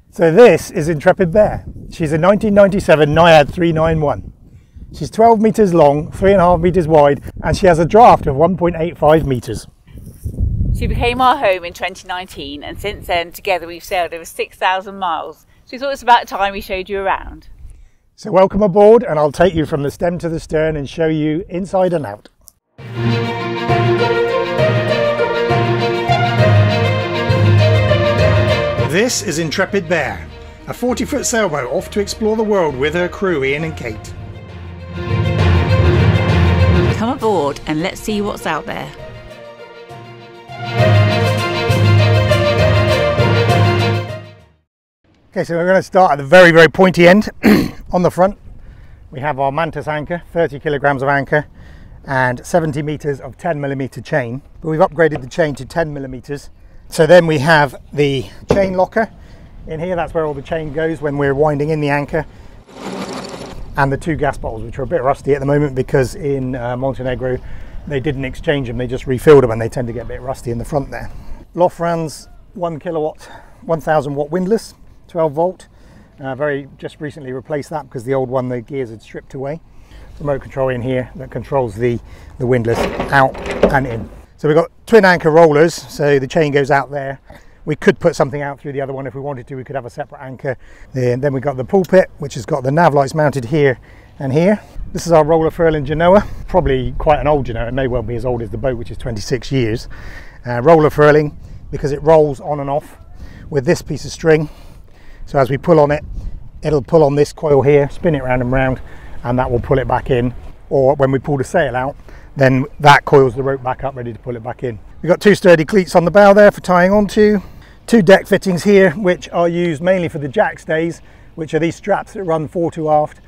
So this is Intrepid Bear. She's a 1997 Najad 391. She's 12 metres long, 3.5 metres wide, and she has a draft of 1.85 metres. She became our home in 2019, and since then together we've sailed over 6,000 miles. So we thought it's about time we showed you around. So welcome aboard, and I'll take you from the stem to the stern and show you inside and out. This is Intrepid Bear, a 40-foot sailboat off to explore the world with her crew Ian and Kate. Come aboard and let's see what's out there. Okay, so we're going to start at the very pointy end. On the front we have our Mantis anchor, 30 kilograms of anchor and 70 meters of 10mm chain, but we've upgraded the chain to 10mm. So then we have the chain locker in here. That's where all the chain goes when we're winding in the anchor, and the two gas bottles, which are a bit rusty at the moment because in Montenegro they didn't exchange them, they just refilled them and they tend to get a bit rusty in the front there. Lofran's 1 kilowatt 1000 watt windlass, 12 volt. Just recently replaced that because the old one, the gears had stripped away. Remote control in here that controls the windlass out and in. So we've got twin anchor rollers, so the chain goes out there. We could put something out through the other one if we wanted to. We could have a separate anchor. Then we've got the pulpit, which has got the nav lights mounted here and here. This is our roller furling Genoa, probably quite an old Genoa. It may well be as old as the boat, which is 26 years. Roller furling because it rolls on and off with this piece of string. So as we pull on it, it'll pull on this coil here, spin it round and round, and that will pull it back in. Or when we pull the sail out, then that coils the rope back up, ready to pull it back in. We've got two sturdy cleats on the bow there for tying onto. Two deck fittings here, which are used mainly for the jack stays, which are these straps that run fore to aft.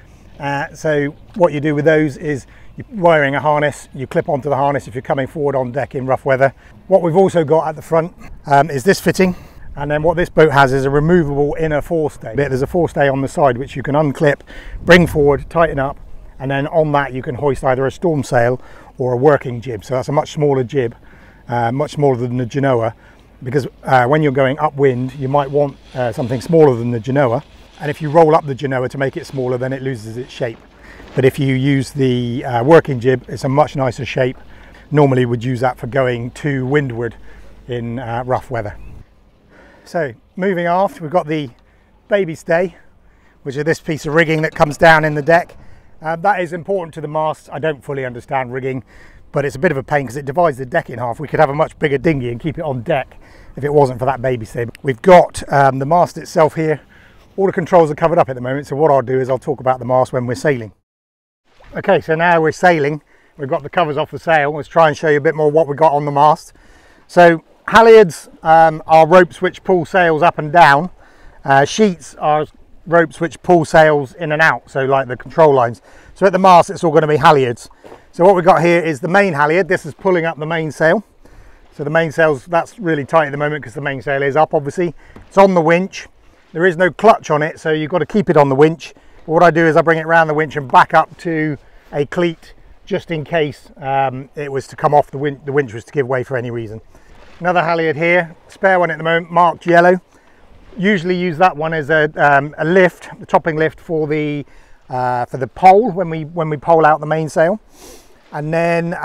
So what you do with those is you're wiring a harness, you clip onto the harness if you're coming forward on deck in rough weather. What we've also got at the front is this fitting. And then what this boat has is a removable inner forestay. There's a forestay on the side which you can unclip, bring forward, tighten up, and then on that you can hoist either a storm sail or a working jib. So that's a much smaller jib, much smaller than the Genoa, because when you're going upwind you might want something smaller than the Genoa, and if you roll up the Genoa to make it smaller then it loses its shape. But if you use the working jib, it's a much nicer shape. Normally would use that for going to windward in rough weather. So moving aft, we've got the baby stay, which is this piece of rigging that comes down in the deck. That is important to the mast. I don't fully understand rigging, but it's a bit of a pain because it divides the deck in half. We could have a much bigger dinghy and keep it on deck if it wasn't for that baby stay. We've got the mast itself here. All the controls are covered up at the moment, so what I'll do is I'll talk about the mast when we're sailing. Okay, so now we're sailing. We've got the covers off the sail. Let's try and show you a bit more what we've got on the mast. So halyards are ropes which pull sails up and down. Sheets are ropes which pull sails in and out, so like the control lines. So at the mast it's all going to be halyards. So what we've got here is the main halyard. This is pulling up the mainsail. So the mainsail's, that's really tight at the moment because the mainsail is up obviously. It's on the winch. There is no clutch on it, so you've got to keep it on the winch. But what I do is I bring it around the winch and back up to a cleat just in case it was to come off the winch was to give way for any reason. Another halyard here, spare one at the moment, marked yellow. Usually use that one as a lift, the topping lift for the pole when we pole out the mainsail. And then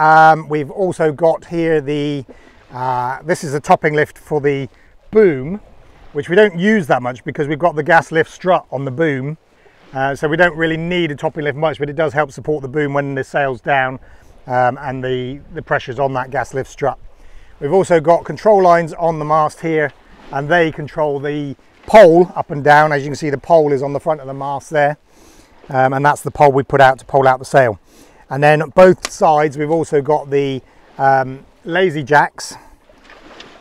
we've also got here the this is a topping lift for the boom, which we don't use that much because we've got the gas lift strut on the boom. So we don't really need a topping lift much, but it does help support the boom when the sail's down and the pressure's on that gas lift strut. We've also got control lines on the mast here, and they control the pole up and down. As you can see, the pole is on the front of the mast there, and that's the pole we put out to pole out the sail. And then at both sides we've also got the lazy jacks.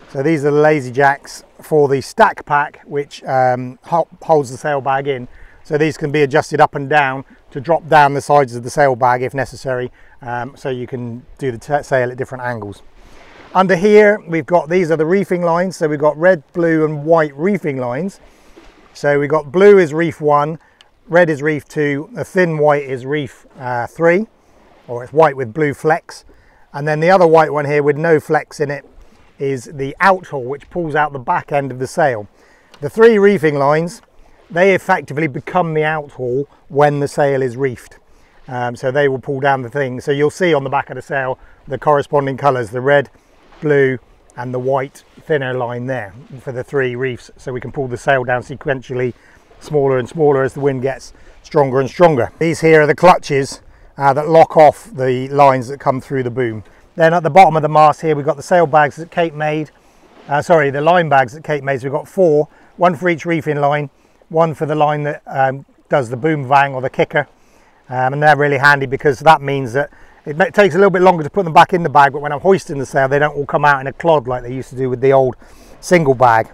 So these are the lazy jacks for the stack pack, which holds the sail bag in. So these can be adjusted up and down to drop down the sides of the sail bag if necessary, so you can do the sail at different angles. Under here we've got, these are the reefing lines, so we've got red, blue and white reefing lines. So we've got blue is reef 1, red is reef 2, the thin white is reef 3, or it's white with blue flecks, and then the other white one here with no flecks in it is the out haul, which pulls out the back end of the sail. The 3 reefing lines, they effectively become the outhaul when the sail is reefed. So they will pull down the thing. So you'll see on the back of the sail the corresponding colours, the red, blue and the white thinner line there for the 3 reefs. So we can pull the sail down sequentially, smaller and smaller as the wind gets stronger and stronger. These here are the clutches that lock off the lines that come through the boom. Then at the bottom of the mast here we've got the sail bags that Kate made, the line bags that Kate made. So we've got 4, one for each reefing line, one for the line that does the boom vang or the kicker, and they're really handy because that means that it takes a little bit longer to put them back in the bag, but when I'm hoisting the sail they don't all come out in a clod like they used to do with the old single bag.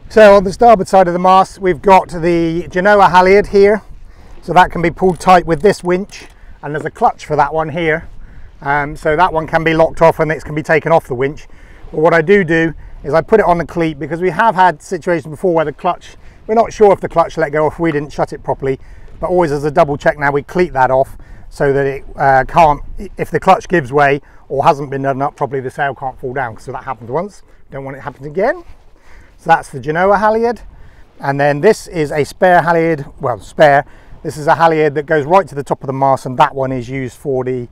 So on the starboard side of the mast we've got the Genoa halyard here, so that can be pulled tight with this winch, and there's a clutch for that one here, so that one can be locked off and it can be taken off the winch. But what I do is I put it on the cleat, because we have had situations before where the clutch, we're not sure if the clutch let go or if we didn't shut it properly, but always as a double check now we cleat that off so that it can't, if the clutch gives way or hasn't been done up properly, the sail can't fall down. So that happened once, don't want it to happen again. So that's the Genoa halyard. And then this is a spare halyard, well spare, this is a halyard that goes right to the top of the mast, and that one is used for the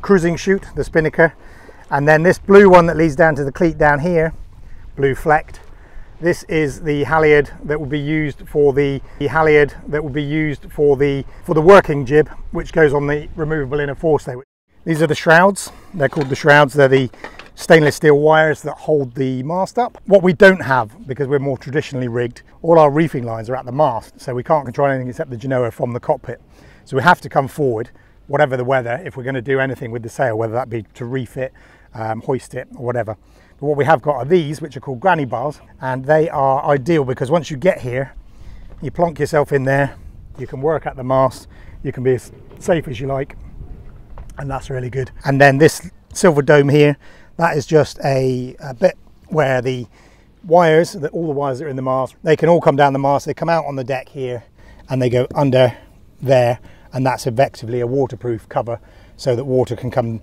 cruising chute, the spinnaker. And then this blue one that leads down to the cleat down here, blue flecked, this is the halyard that will be used for the working jib, which goes on the removable inner forestay. These are the shrouds. They're called the shrouds. They're the stainless steel wires that hold the mast up. What we don't have, because we're more traditionally rigged, all our reefing lines are at the mast, so we can't control anything except the Genoa from the cockpit. So we have to come forward, whatever the weather, if we're going to do anything with the sail, whether that be to reef it, hoist it or whatever. But what we have got are these, which are called granny bars, and they are ideal because once you get here you plonk yourself in there, you can work at the mast, you can be as safe as you like, and that's really good. And then this silver dome here, that is just a bit where the wires, all the wires that are in the mast, they can all come down the mast, they come out on the deck here and they go under there, and that's effectively a waterproof cover so that water can come,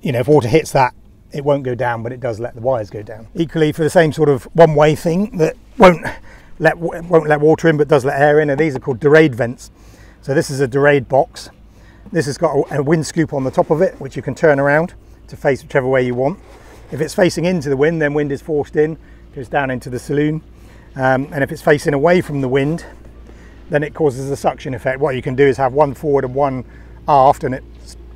you know, if water hits that, it won't go down, but it does let the wires go down. Equally, for the same sort of one-way thing that won't let water in but does let air in, and these are called Dorade vents. So this is a Dorade box. This has got a wind scoop on the top of it, which you can turn around to face whichever way you want. If it's facing into the wind, then wind is forced in, goes down into the saloon, and if it's facing away from the wind, then it causes a suction effect. What you can do is have one forward and one aft, and it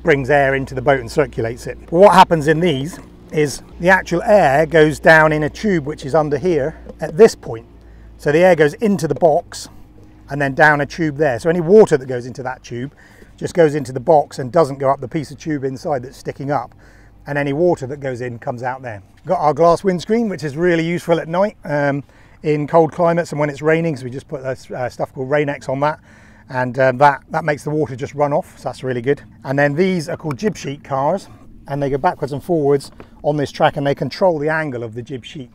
brings air into the boat and circulates it. But what happens in these is the actual air goes down in a tube which is under here at this point. So the air goes into the box and then down a tube there. So any water that goes into that tube just goes into the box and doesn't go up the piece of tube inside that's sticking up, and any water that goes in comes out there. Got our glass windscreen, which is really useful at night in cold climates and when it's raining, so we just put stuff called Rain-X on that, and that makes the water just run off, so that's really good. And then these are called jib sheet cars, and they go backwards and forwards on this track, and they control the angle of the jib sheet.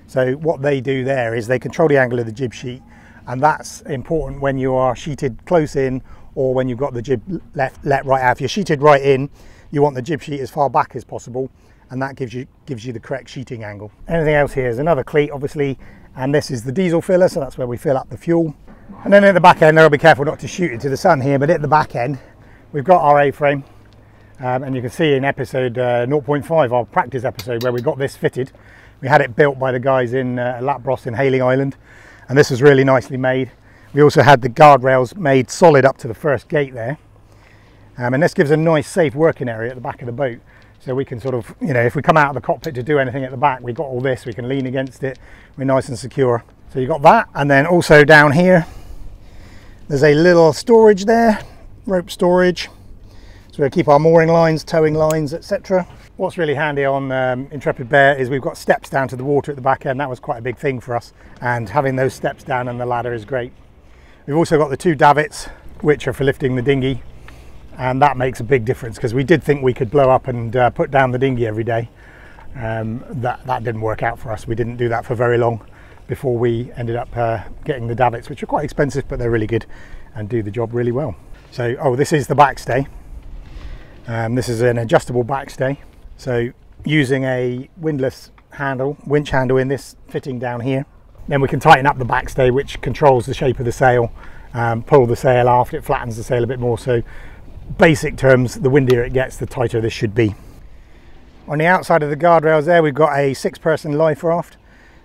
So what they do there is they control the angle of the jib sheet, and that's important when you are sheeted close in or when you've got the jib let right out. If you're sheeted right in, you want the jib sheet as far back as possible, and that gives you the correct sheeting angle. Anything else here is another cleat, obviously, and this is the diesel filler, so that's where we fill up the fuel. And then at the back end, I'll be careful not to shoot into the sun here, but at the back end we've got our A-frame, and you can see in episode 0.5, our practice episode, where we got this fitted. We had it built by the guys in Lapros in Hayling Island, and this was really nicely made. We also had the guardrails made solid up to the first gate there, and this gives a nice safe working area at the back of the boat, so we can sort of, you know, if we come out of the cockpit to do anything at the back, we've got all this, we can lean against it, we're nice and secure. So you've got that, and then also down here there's a little storage there, rope storage, so we keep our mooring lines, towing lines, etc. What's really handy on Intrepid Bear is we've got steps down to the water at the back end. That was quite a big thing for us, and having those steps down and the ladder is great. We've also got the 2 davits, which are for lifting the dinghy, and that makes a big difference, because we did think we could blow up and put down the dinghy every day. That didn't work out for us. We didn't do that for very long before we ended up getting the davits, which are quite expensive, but they're really good and do the job really well. So, this is the backstay. This is an adjustable backstay. So using a windlass handle, winch handle in this fitting down here, Then we can tighten up the backstay, which controls the shape of the sail, pull the sail aft, it flattens the sail a bit more. So basic terms, the windier it gets, the tighter this should be. On the outside of the guardrails there, we've got a 6-person life raft.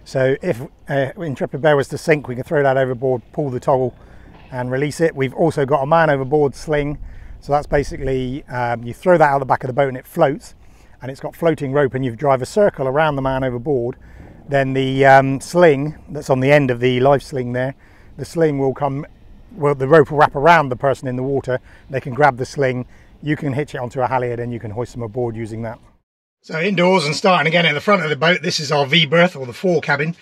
So if Intrepid Bear was to sink, we can throw that overboard, pull the toggle and release it. We've also got a man overboard sling. So that's basically, you throw that out the back of the boat and it floats, and it's got floating rope, and you drive a circle around the man overboard. Then the sling that's on the end of the life sling there, the sling will come, well, the rope will wrap around the person in the water. They can grab the sling, you can hitch it onto a halyard, and you can hoist them aboard using that. So indoors and starting again at the front of the boat, this is our V berth, or the fore cabin.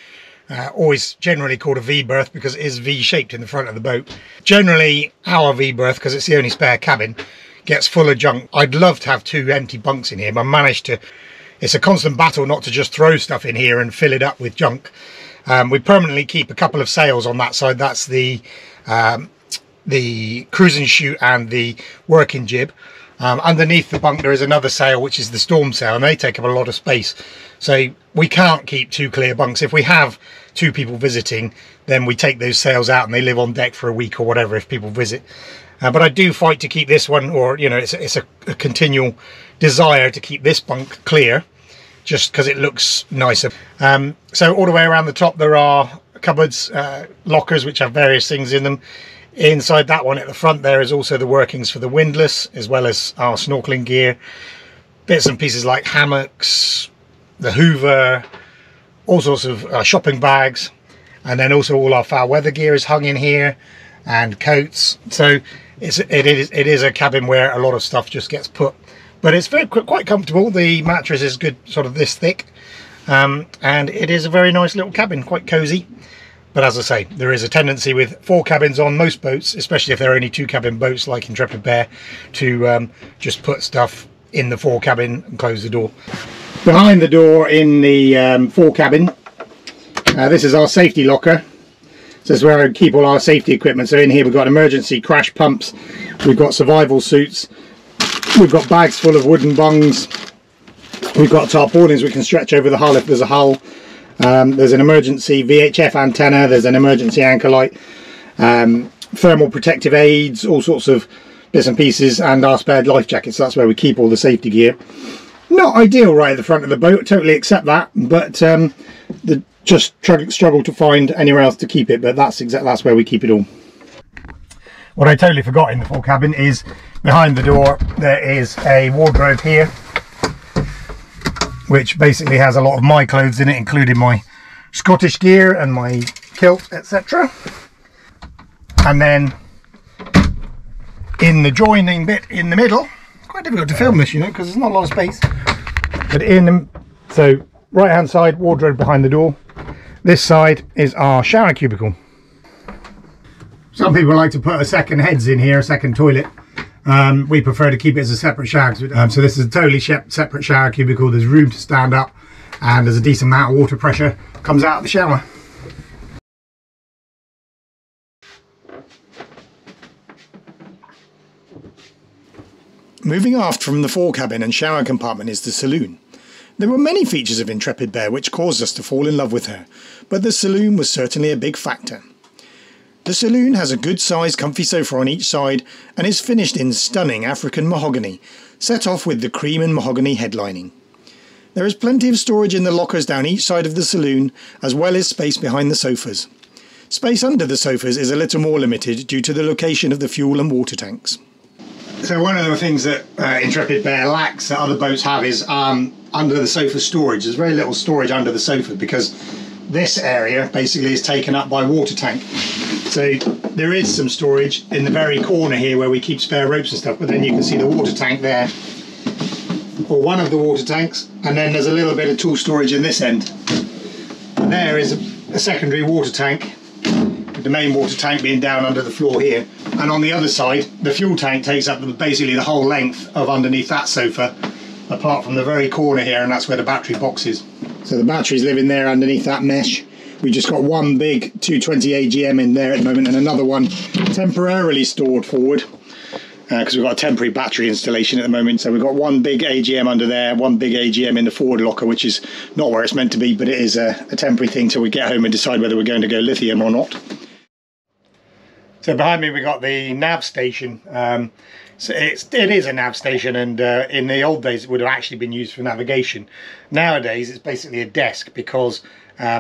Always generally called a V berth because it is V-shaped in the front of the boat. Generally our V berth, because it's the only spare cabin, gets full of junk. I'd love to have 2 empty bunks in here, but I managed to. It's a constant battle not to just throw stuff in here and fill it up with junk. We permanently keep a couple of sails on that side. That's the cruising chute and the working jib. Underneath the bunk there is another sail, which is the storm sail, and they take up a lot of space. So we can't keep 2 clear bunks. If we have 2 people visiting, then we take those sails out and they live on deck for a week or whatever if people visit. But I do fight to keep this one, or you know, it's a continual desire to keep this bunk clear, just because it looks nicer. So all the way around the top there are cupboards, lockers which have various things in them. Inside that one at the front there is also the workings for the windlass, as well as our snorkeling gear, bits and pieces like hammocks, the hoover, all sorts of shopping bags, and then also all our foul weather gear is hung in here, and coats. So it is a cabin where a lot of stuff just gets put, but it's quite comfortable. The mattress is good, sort of this thick, and it is a very nice little cabin, quite cozy. But as I say, there is a tendency with 4 cabins on most boats, especially if they're only 2 cabin boats like Intrepid Bear, to just put stuff in the 4 cabin and close the door. Behind the door in the 4 cabin, this is our safety locker. So this is where I keep all our safety equipment. So in here we've got emergency crash pumps, we've got survival suits, we've got bags full of wooden bungs, we've got tarpaulins we can stretch over the hull if there's a hull. There's an emergency VHF antenna, there's an emergency anchor light, thermal protective aids, all sorts of bits and pieces, and our spare life jackets. So that's where we keep all the safety gear. Not ideal right at the front of the boat, totally accept that, but just struggle to find anywhere else to keep it, but that's where we keep it all. What I totally forgot in the 4 cabin is behind the door there is a wardrobe here, which basically has a lot of my clothes in it, including my Scottish gear and my kilt, etc. And then in the joining bit in the middle, it's quite difficult to film this, you know, because there's not a lot of space. But so right hand side, wardrobe behind the door. This side is our shower cubicle. Some people like to put a second heads in here, a second toilet. We prefer to keep it as a separate shower. So this is a totally separate shower cubicle. There's room to stand up, and there's a decent amount of water pressure comes out of the shower. Moving aft from the 4 cabin and shower compartment is the saloon. There were many features of Intrepid Bear which caused us to fall in love with her, but the saloon was certainly a big factor. The saloon has a good sized comfy sofa on each side and is finished in stunning African mahogany, set off with the cream and mahogany headlining. There is plenty of storage in the lockers down each side of the saloon, as well as space behind the sofas. Space under the sofas is a little more limited due to the location of the fuel and water tanks. So one of the things that Intrepid Bear lacks that other boats have is under the sofa storage. There's very little storage under the sofa because this area basically is taken up by water tank. So there is some storage in the very corner here where we keep spare ropes and stuff, but then you can see the water tank there, or one of the water tanks, and then there's a little bit of tool storage in this end. And there is a secondary water tank, with the main water tank being down under the floor here. And on the other side, the fuel tank takes up basically the whole length of underneath that sofa, apart from the very corner here, and that's where the battery box is. So the batteries live in there underneath that mesh. We just got one big 220 AGM in there at the moment, and another one temporarily stored forward. because we've got a temporary battery installation at the moment. So we've got one big AGM under there, one big AGM in the forward locker, which is not where it's meant to be, but it is a temporary thing till we get home and decide whether we're going to go lithium or not. So behind me we've got the nav station. So it is a nav station, and in the old days it would have actually been used for navigation. Nowadays it's basically a desk, because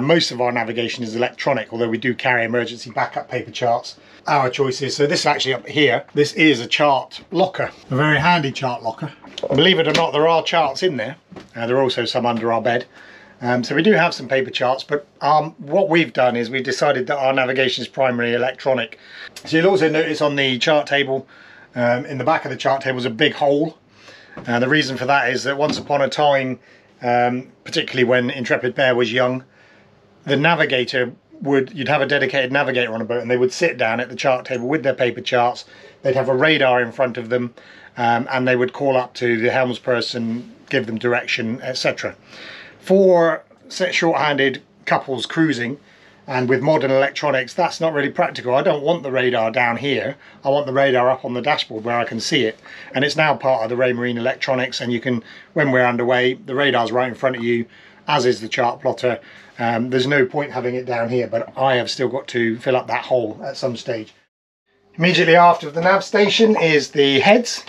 most of our navigation is electronic, although we do carry emergency backup paper charts. Our choices. So this actually up here, this is a chart locker, a very handy chart locker. Believe it or not, there are charts in there. There are also some under our bed. So we do have some paper charts, but what we've done is we've decided that our navigation is primarily electronic. So you'll also notice on the chart table, in the back of the chart table is a big hole. The reason for that is that once upon a time, particularly when Intrepid Bear was young, the navigator you'd have a dedicated navigator on a boat, and they would sit down at the chart table with their paper charts. They'd have a radar in front of them, and they would call up to the helmsperson, give them direction, etc. For short-handed couples cruising and with modern electronics, that's not really practical. I don't want the radar down here. I want the radar up on the dashboard where I can see it, and it's now part of the Ray Marine electronics, and you can, when we're underway, the radar's right in front of you, as is the chart plotter. There's no point having it down here, but I have still got to fill up that hole at some stage. Immediately after the nav station is the heads.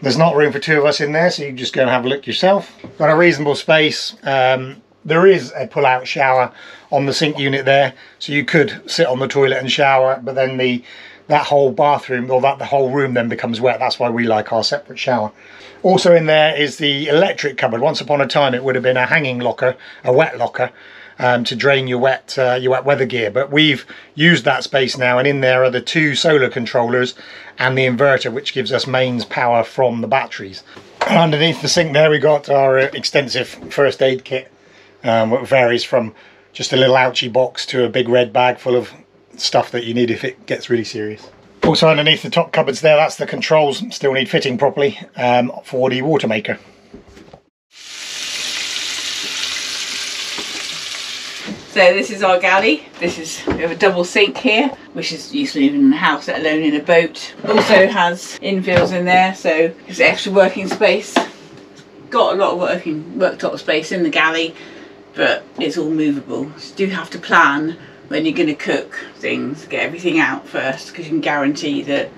There's not room for two of us in there, so you can just go and have a look yourself. Got a reasonable space. There is a pull-out shower on the sink unit there, so you could sit on the toilet and shower, but then that whole bathroom, or the whole room then becomes wet. That's why we like our separate shower. Also in there is the electric cupboard. Once upon a time it would have been a hanging locker, a wet locker, to drain your wet weather gear, but we've used that space now, and in there are the two solar controllers and the inverter, which gives us mains power from the batteries. And underneath the sink there we got our extensive first aid kit, which varies from just a little ouchie box to a big red bag full of stuff that you need if it gets really serious. Also underneath the top cupboards there, that's the controls, still need fitting properly, for the water maker. So this is our galley. We have a double sink here, which is useful even in a house, let alone in a boat. Also has infills in there, so it's extra working space. Got a lot of worktop space in the galley, but it's all movable. So you do have to plan when you're going to cook things, get everything out first, because you can guarantee that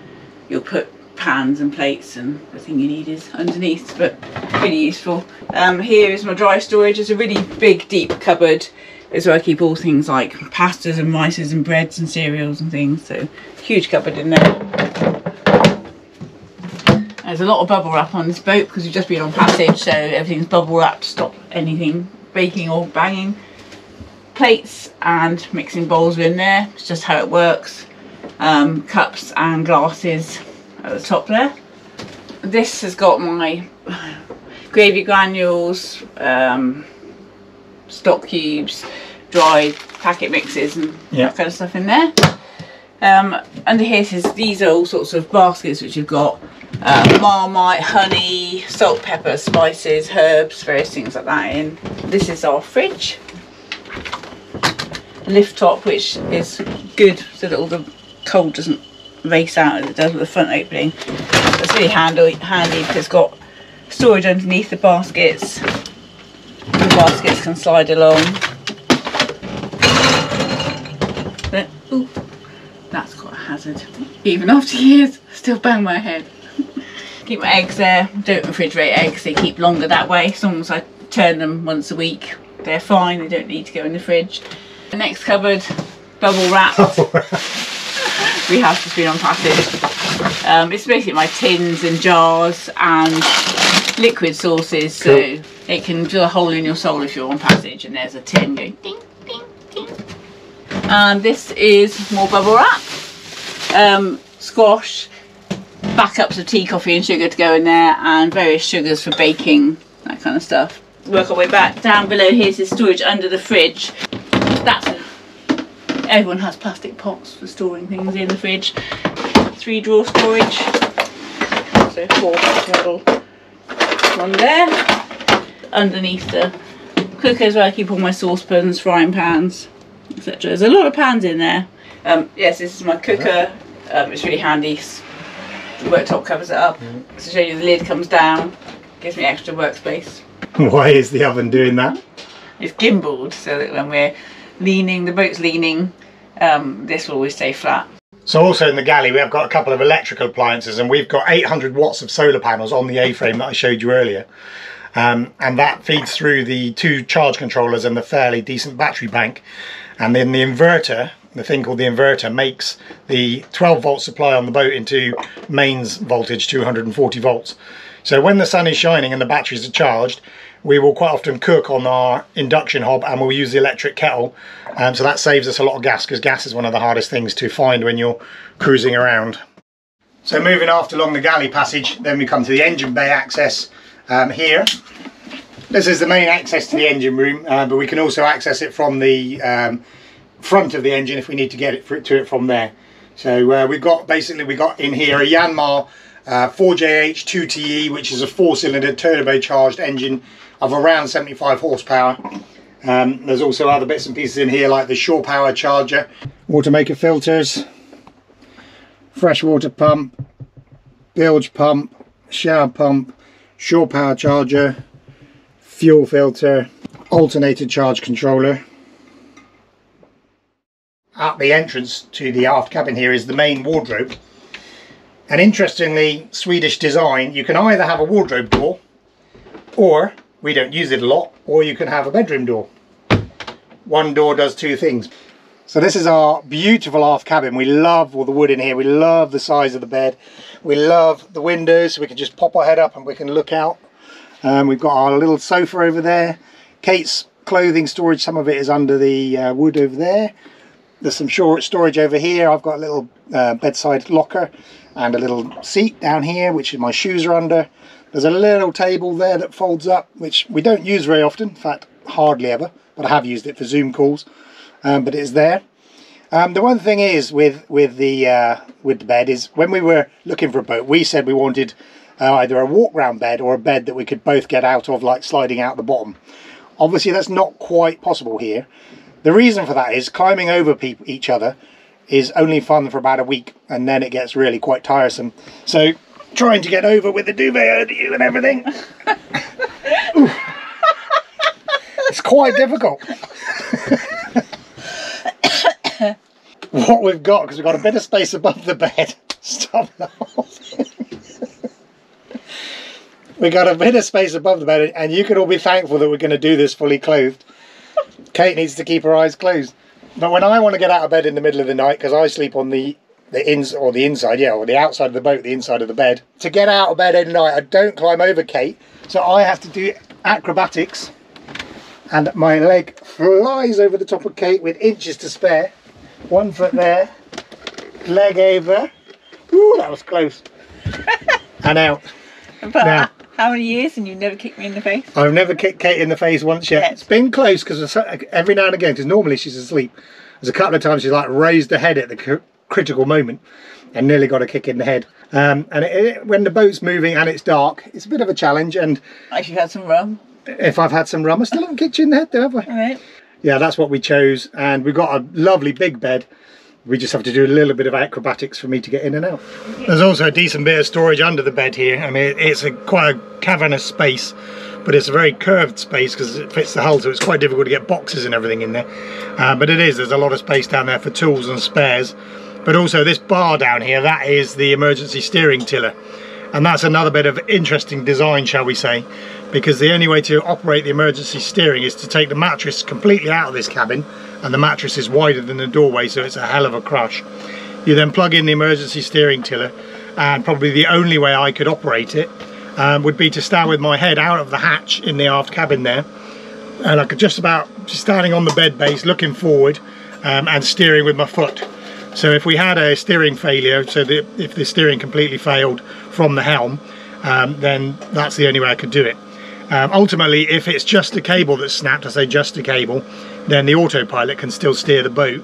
you'll put pans and plates and the thing you need is underneath, but really useful. Here is my dry storage. It's a really big deep cupboard. It's where I keep all things like pastas and rices and breads and cereals and things, so huge cupboard in there. There's a lot of bubble wrap on this boat because we've just been on passage, so everything's bubble wrapped to stop anything breaking or banging. Plates and mixing bowls are in there, it's just how it works. Cups and glasses at the top there. This has got my gravy granules, stock cubes, dried packet mixes and that kind of stuff in there. Under here these are all sorts of baskets which have got Marmite, honey, salt, pepper, spices, herbs, various things like that in. This is our fridge. Lift top, which is good so that all the cold doesn't race out as it does with the front opening. That's really handy because it's got storage underneath the baskets. The baskets can slide along. But, ooh, that's quite a hazard. Even after years, I still bang my head. Keep my eggs there. Don't refrigerate eggs, they keep longer that way. As long as I turn them once a week, they're fine, they don't need to go in the fridge. The next cupboard, bubble wrap. We have just been on passage. It's basically my tins and jars and liquid sources, so it can drill a hole in your soul if you're on passage, and there's a tin going ding, ding, ding. And this is more bubble wrap. Squash, backups of tea, coffee and sugar to go in there, and various sugars for baking, that kind of stuff. Work our way back. Down below here's the storage under the fridge. Everyone has plastic pots for storing things in the fridge. 3 drawer storage, so 4 total. One there. Underneath the cooker is where I keep all my saucepans, frying pans, etc. There's a lot of pans in there. Yes, this is my cooker. It's really handy. The worktop covers it up. To show you, the lid comes down, gives me extra workspace. Why is the oven doing that? It's gimbaled so that when we're leaning, the boat's leaning, this will always stay flat. So also in the galley we have got a couple of electrical appliances, and we've got 800 watts of solar panels on the A-frame that I showed you earlier. And that feeds through the 2 charge controllers and the fairly decent battery bank. And then the inverter, the thing called the inverter, makes the 12 volt supply on the boat into mains voltage 240 volts. So when the sun is shining and the batteries are charged, we will quite often cook on our induction hob, and we'll use the electric kettle. So that saves us a lot of gas, because gas is one of the hardest things to find when you're cruising around. So moving aft along the galley passage, then we come to the engine bay access here. This is the main access to the engine room, but we can also access it from the front of the engine if we need to get it to it from there. So we've got in here a Yanmar 4JH 2TE, which is a 4-cylinder turbocharged engine of around 75 horsepower. There's also other bits and pieces in here like the shore power charger, water maker filters, freshwater pump, bilge pump, shower pump, shore power charger, fuel filter, alternator charge controller. At the entrance to the aft cabin here is the main wardrobe. And interestingly, Swedish design, you can either have a wardrobe door, or, we don't use it a lot, or you can have a bedroom door. One door does 2 things. So this is our beautiful aft cabin. We love all the wood in here. We love the size of the bed. We love the windows, so we can just pop our head up and we can look out. We've got our little sofa over there. Kate's clothing storage, some of it is under the wood over there. There's some storage over here. I've got a little bedside locker and a little seat down here, which my shoes are under. There's a little table there that folds up, which we don't use very often, in fact hardly ever, but I have used it for Zoom calls. But it's there. The one thing is with the bed is, when we were looking for a boat, we said we wanted either a walk round bed or a bed that we could both get out of, like sliding out the bottom. Obviously that's not quite possible here. The reason for that is climbing over each other is only fun for about a week, and then it gets really quite tiresome. So trying to get over with the duvet over you and everything, it's quite difficult. What we've got, because we've got a bit of space above the bed, stop the whole thing. We got a bit of space above the bed, and you can all be thankful that we're going to do this fully clothed. Kate needs to keep her eyes closed. But when I want to get out of bed in the middle of the night, because I sleep on the outside of the boat, the inside of the bed. To get out of bed at night, I don't climb over Kate, so I have to do acrobatics, and my leg flies over the top of Kate with inches to spare. 1 foot there, leg over. Ooh, that was close. And out. But now, how many years and you've never kicked me in the face? I've never kicked Kate in the face once yet. It's been close, because every now and again, because normally she's asleep, there's a couple of times she's like raised her head at the critical moment and nearly got a kick in the head. And when the boat's moving and it's dark, it's a bit of a challenge. And if you've had some rum. If I've had some rum, I still haven't kicked you in the head, though, have I? All right. Yeah, that's what we chose, and we've got a lovely big bed. We just have to do a little bit of acrobatics for me to get in and out. There's also a decent bit of storage under the bed here. I mean, it's quite a cavernous space, but it's a very curved space because it fits the hull, so it's quite difficult to get boxes and everything in there. But there's a lot of space down there for tools and spares. But also this bar down here, that is the emergency steering tiller. And that's another bit of interesting design, shall we say, because the only way to operate the emergency steering is to take the mattress completely out of this cabin, and the mattress is wider than the doorway, so it's a hell of a crush. You then plug in the emergency steering tiller, and probably the only way I could operate it would be to stand with my head out of the hatch in the aft cabin there, and I could just standing on the bed base looking forward and steering with my foot. So if we had a steering failure, so that if the steering completely failed from the helm, then that's the only way I could do it. Ultimately, if it's just a cable that's snapped, I say just a cable, then the autopilot can still steer the boat,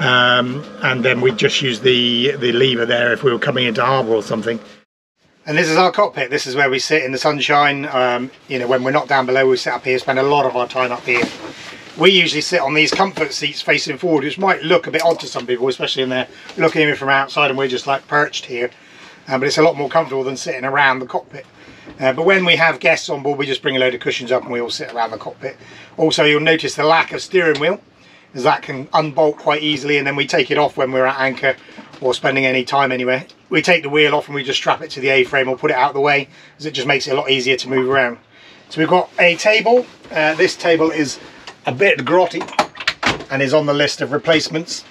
and then we'd just use the lever there if we were coming into harbour or something. And this is our cockpit. This is where we sit in the sunshine. You know, when we're not down below, we sit up here, spend a lot of our time up here. We usually sit on these comfort seats facing forward, which might look a bit odd to some people, especially when they're looking in from outside and we're just like perched here. but it's a lot more comfortable than sitting around the cockpit. But when we have guests on board, we just bring a load of cushions up and we all sit around the cockpit. Also, you'll notice the lack of steering wheel, as that can unbolt quite easily, and then we take it off when we're at anchor or spending any time anywhere. We take the wheel off and we just strap it to the A-frame or put it out of the way, as it just makes it a lot easier to move around. So we've got a table. This table is a bit grotty and is on the list of replacements,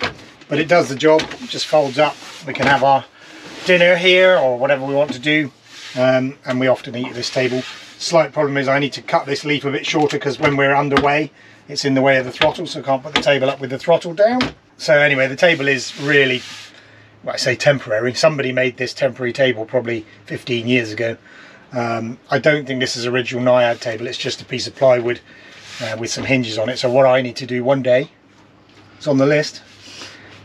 but it does the job. It just folds up. We can have our dinner here or whatever we want to do, and we often eat at this table. Slight problem is I need to cut this leaf a bit shorter because when we're underway it's in the way of the throttle, so I can't put the table up with the throttle down. So anyway, the table is really, well, I say temporary. Somebody made this temporary table probably 15 years ago. I don't think this is original Najad table. It's just a piece of plywood with some hinges on it. So what I need to do one day, it's on the list,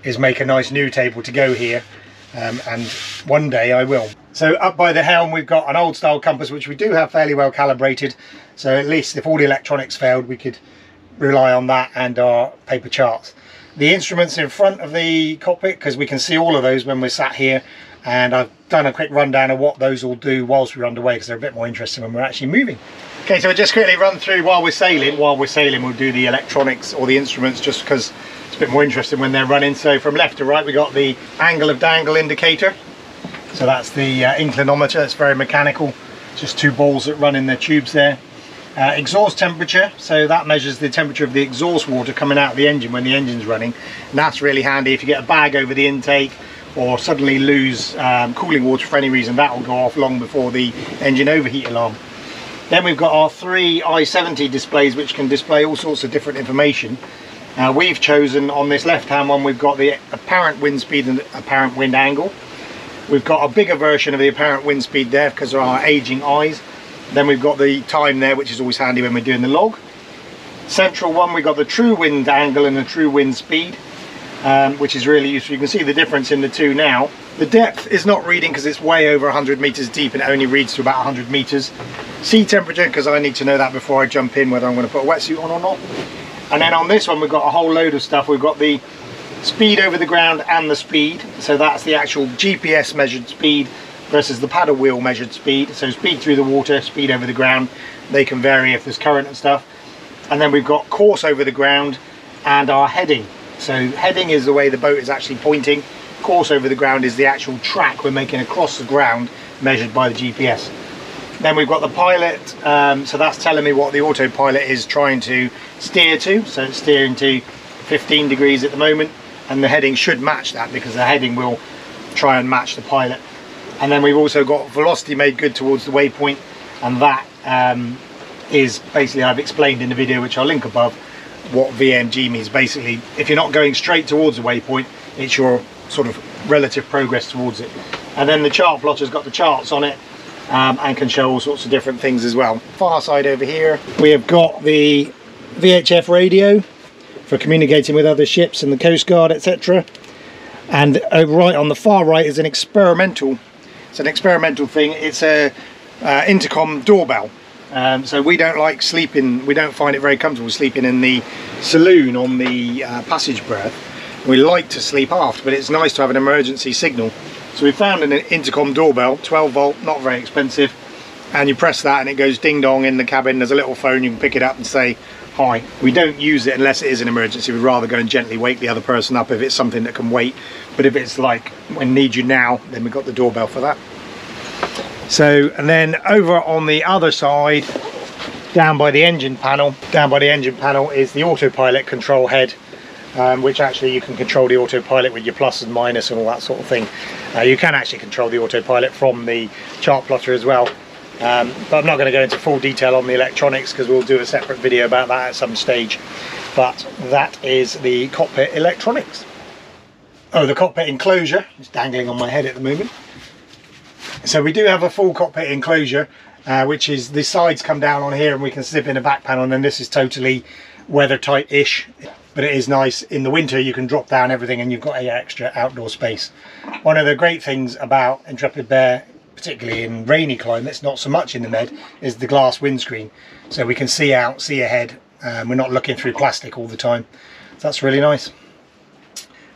is make a nice new table to go here, and one day I will. So up by the helm we've got an old style compass, which we do have fairly well calibrated, so at least if all the electronics failed we could rely on that and our paper charts. The instruments in front of the cockpit, because we can see all of those when we're sat here, and I've done a quick rundown of what those all do whilst we're underway, because they're a bit more interesting when we're actually moving. Okay, so we'll just quickly run through while we're sailing. While we're sailing we'll do the electronics or the instruments, just because it's a bit more interesting when they're running. So from left to right we got the angle of dangle indicator. So that's the inclinometer. It's very mechanical, just two balls that run in the tubes there. Exhaust temperature, so that measures the temperature of the exhaust water coming out of the engine when the engine's running, and that's really handy if you get a bag over the intake or suddenly lose cooling water for any reason. That will go off long before the engine overheat alarm. Then we've got our three I-70 displays, which can display all sorts of different information. We've chosen on this left hand one, we've got the apparent wind speed and apparent wind angle. We've got a bigger version of the apparent wind speed there because of our aging eyes. Then we've got the time there, which is always handy when we're doing the log. Central one, we've got the true wind angle and the true wind speed, which is really useful. You can see the difference in the two now. The depth is not reading because it's way over 100 meters deep and it only reads to about 100 meters. Sea temperature, because I need to know that before I jump in, whether I'm going to put a wetsuit on or not. And then on this one we've got a whole load of stuff. We've got the speed over the ground and the speed, so that's the actual GPS measured speed versus the paddle wheel measured speed. So speed through the water, speed over the ground, they can vary if there's current and stuff. And then we've got course over the ground and our heading. So heading is the way the boat is actually pointing. Course over the ground is the actual track we're making across the ground, measured by the GPS. Then we've got the pilot, so that's telling me what the autopilot is trying to steer to. So it's steering to 15 degrees at the moment, and the heading should match that because the heading will try and match the pilot. And then we've also got velocity made good towards the waypoint, and that is basically, I've explained in the video which I'll link above, what VMG means. Basically, if you're not going straight towards the waypoint, it's your sort of relative progress towards it. And then the chart plotter's got the charts on it, and can show all sorts of different things as well. Far side over here we have got the VHF radio for communicating with other ships and the Coast Guard, etc. And right on the far right is an experimental, it's an experimental thing. It's a intercom doorbell. So we don't like sleeping, we don't find it very comfortable sleeping in the saloon on the passage berth. We like to sleep aft, but it's nice to have an emergency signal. So we found an intercom doorbell, 12 volt, not very expensive, and you press that and it goes ding dong in the cabin. There's a little phone, you can pick it up and say hi. We don't use it unless it is an emergency. We'd rather go and gently wake the other person up if it's something that can wait. But if it's like when need you now, then we've got the doorbell for that. So, and then over on the other side, down by the engine panel, is the autopilot control head, which actually you can control the autopilot with your plus and minus and all that sort of thing. You can actually control the autopilot from the chart plotter as well, but I'm not going to go into full detail on the electronics because we'll do a separate video about that at some stage. But that is the cockpit electronics. Oh, the cockpit enclosure is dangling on my head at the moment. So we do have a full cockpit enclosure, which is the sides come down on here and we can slip in a back panel, and then this is totally weather tight-ish. But it is nice. In the winter you can drop down everything and you've got an extra outdoor space. One of the great things about Intrepid Bear, particularly in rainy climates, not so much in the Med, is the glass windscreen. So we can see out, see ahead. We're not looking through plastic all the time. So that's really nice.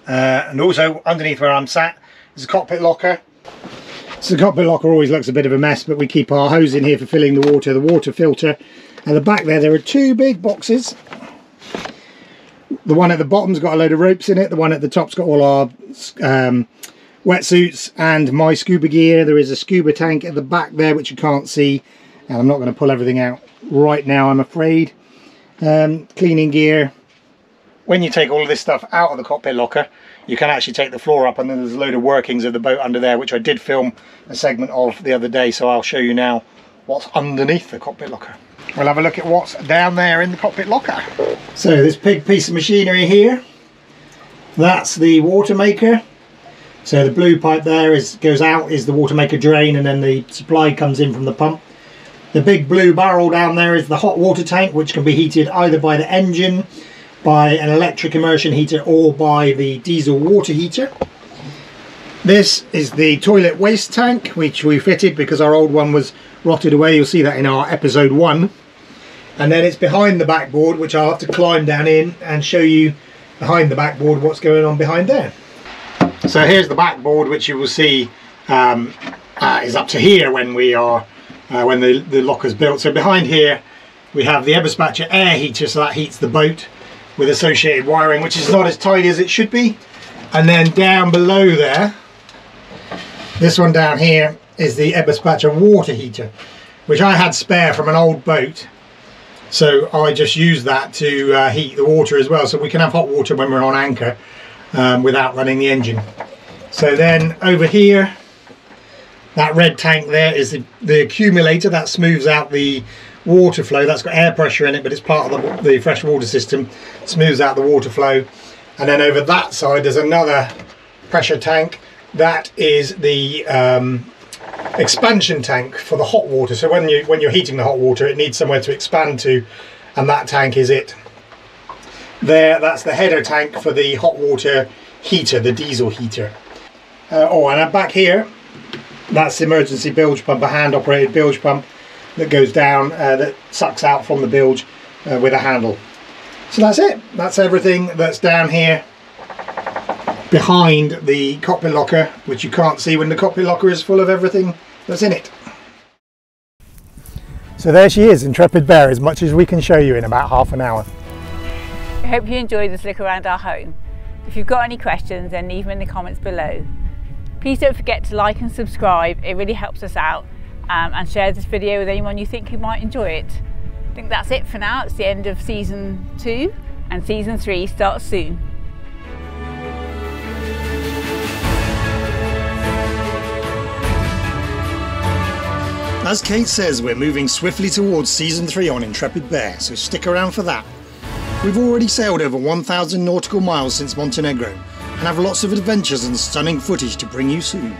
And also underneath where I'm sat is a cockpit locker. So the cockpit locker always looks a bit of a mess, but we keep our hose in here for filling the water filter. At the back there are two big boxes. The one at the bottom's got a load of ropes in it. The one at the top's got all our wetsuits and my scuba gear. There is a scuba tank at the back there which you can't see, and I'm not going to pull everything out right now, I'm afraid. Cleaning gear. When you take all of this stuff out of the cockpit locker, you can actually take the floor up, and then there's a load of workings of the boat under there, which I did film a segment of the other day, so I'll show you now what's underneath the cockpit locker. We'll have a look at what's down there in the cockpit locker. So this big piece of machinery here, that's the water maker. So the blue pipe there goes out is the water maker drain, and then the supply comes in from the pump. The big blue barrel down there is the hot water tank, which can be heated either by the engine, by an electric immersion heater, or by the diesel water heater. This is the toilet waste tank, which we fitted because our old one was rotted away. You'll see that in our episode 1. And then it's behind the backboard, which I'll have to climb down in and show you behind the backboard what's going on behind there. So here's the backboard, which you will see is up to here when we are when the locker's built. So behind here we have the Eberspacher air heater, so that heats the boat with associated wiring, which is not as tidy as it should be. And then down below there, this one down here is the Eberspacher water heater, which I had spare from an old boat, so I just use that to heat the water as well, so we can have hot water when we're on anchor without running the engine. So then over here, that red tank there is the accumulator that smooths out the water flow. That's got air pressure in it, but it's part of the fresh water system, smooths out the water flow. And then over that side there's another pressure tank. That is the expansion tank for the hot water. So when you're heating the hot water, it needs somewhere to expand to, and that tank is it. There, that's the header tank for the hot water heater, the diesel heater. And back here, that's the emergency bilge pump, a hand operated bilge pump that goes down, that sucks out from the bilge with a handle. So that's it. That's everything that's down here behind the cockpit locker, which you can't see when the cockpit locker is full of everything that's in it. So there she is, Intrepid Bear, as much as we can show you in about half an hour. I hope you enjoyed this look around our home. If you've got any questions, then leave them in the comments below. Please don't forget to like and subscribe, it really helps us out, and share this video with anyone you think who might enjoy it. I think that's it for now. It's the end of season 2, and season 3 starts soon. As Kate says, we're moving swiftly towards season 3 on Intrepid Bear, so stick around for that. We've already sailed over 1,000 nautical miles since Montenegro, and have lots of adventures and stunning footage to bring you soon.